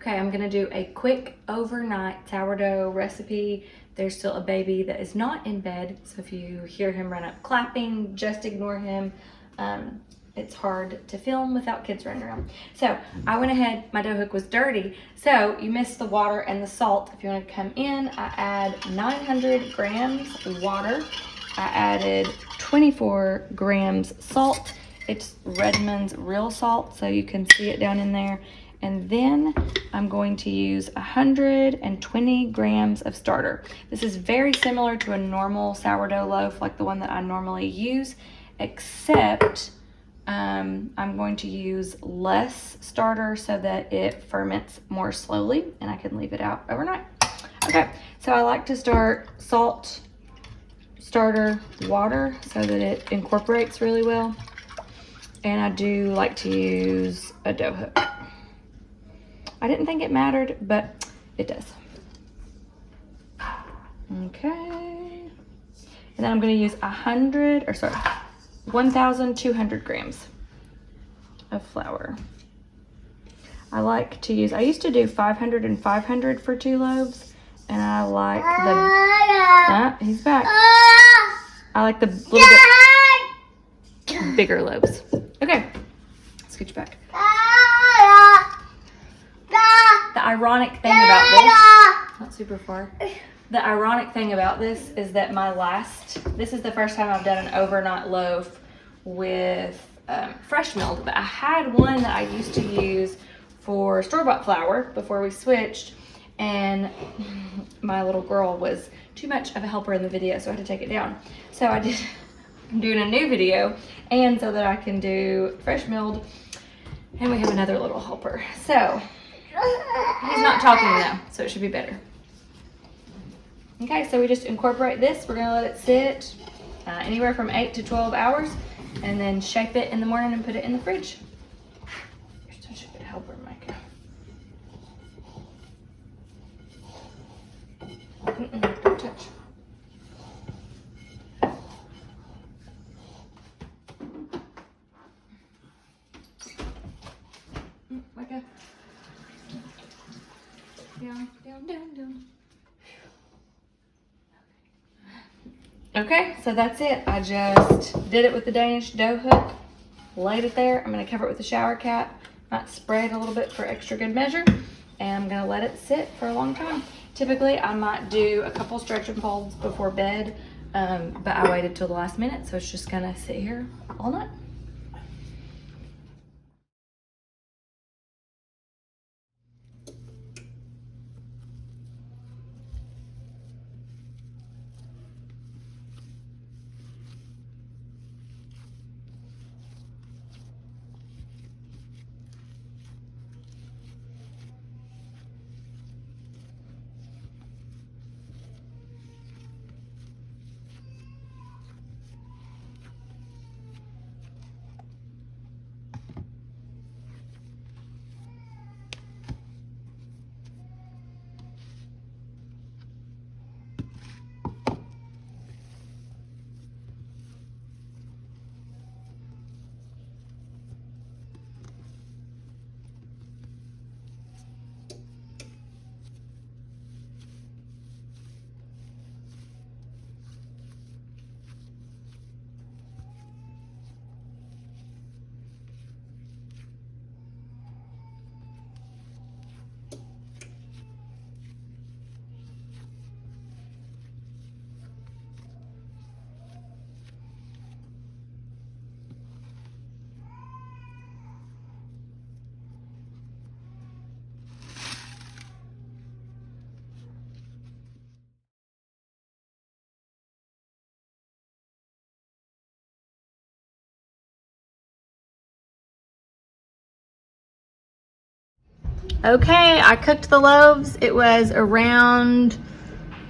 Okay, I'm gonna do a quick overnight sourdough recipe. There's still a baby that is not in bed, so if you hear him run up clapping, just ignore him. It's hard to film without kids running around. So I went ahead, my dough hook was dirty, so you missed the water and the salt. If you wanna come in, I add 900 grams water. I added 24 grams salt. It's Redmond's real salt, so you can see it down in there. And then I'm going to use 120 grams of starter. This is very similar to a normal sourdough loaf, like the one that I normally use, except I'm going to use less starter so that it ferments more slowly and I can leave it out overnight. Okay, so I like to start salt, starter, water so that it incorporates really well. And I do like to use a dough hook. I didn't think it mattered, but it does. Okay. And then I'm gonna use 1,200 grams of flour. I like to use, I used to do 500 and 500 for 2 loaves, and I like he's back. I like the little bit bigger loaves. Okay, scooch back. The ironic thing about this, not super far. The ironic thing about this is that this is the first time I've done an overnight loaf with fresh milled, but I had one that I used to use for store-bought flour before we switched, and my little girl was too much of a helper in the video, so I had to take it down. So I'm doing a new video, and so that I can do fresh milled, and we have another little helper. So he's not talking though, so it should be better. Okay, so we just incorporate this. We're gonna let it sit anywhere from 8 to 12 hours, and then shape it in the morning and put it in the fridge. You're such a good helper, Micah. Don't touch. Micah. Down, down, down, down. Okay, so that's it. I just did it with the Danish dough hook, laid it there. I'm gonna cover it with a shower cap, might spray it a little bit for extra good measure, and I'm gonna let it sit for a long time. Typically, I might do a couple stretch and folds before bed, but I waited till the last minute, so it's just gonna sit here all night. Okay, I cooked the loaves. It was around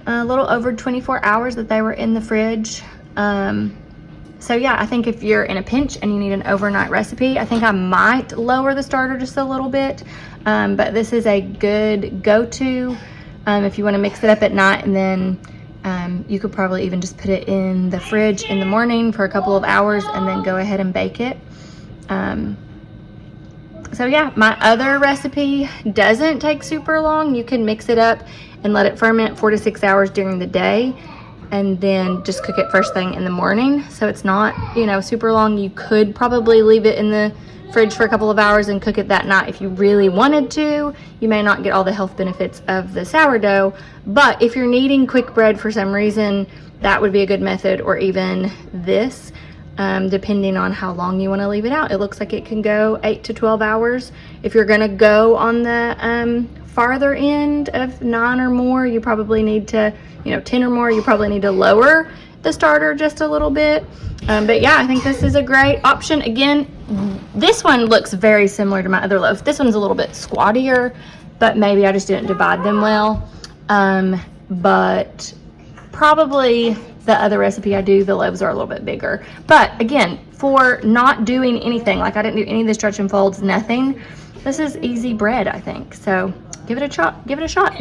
a little over 24 hours that they were in the fridge. So yeah, I think if you're in a pinch and you need an overnight recipe, I think I might lower the starter just a little bit. But this is a good go-to if you want to mix it up at night, and then you could probably even just put it in the fridge in the morning for a couple of hours and then go ahead and bake it. So yeah, my other recipe doesn't take super long. You can mix it up and let it ferment 4 to 6 hours during the day, and then just cook it first thing in the morning. So it's not, you know, super long. You could probably leave it in the fridge for a couple of hours and cook it that night if you really wanted to. You may not get all the health benefits of the sourdough, but if you're needing quick bread for some reason, that would be a good method, or even this, depending on how long you want to leave it out. It looks like it can go 8 to 12 hours. If you're going to go on the farther end of 9 or more, you probably need to, you know, 10 or more, you probably need to lower the starter just a little bit. But yeah, I think this is a great option. Again, this one looks very similar to my other loaf. This one's a little bit squattier, but maybe I just didn't divide them well. But probably the other recipe I do, the loaves are a little bit bigger. But again, for not doing anything, like I didn't do any of the stretch and folds, nothing, this is easy bread, I think. So give it a shot.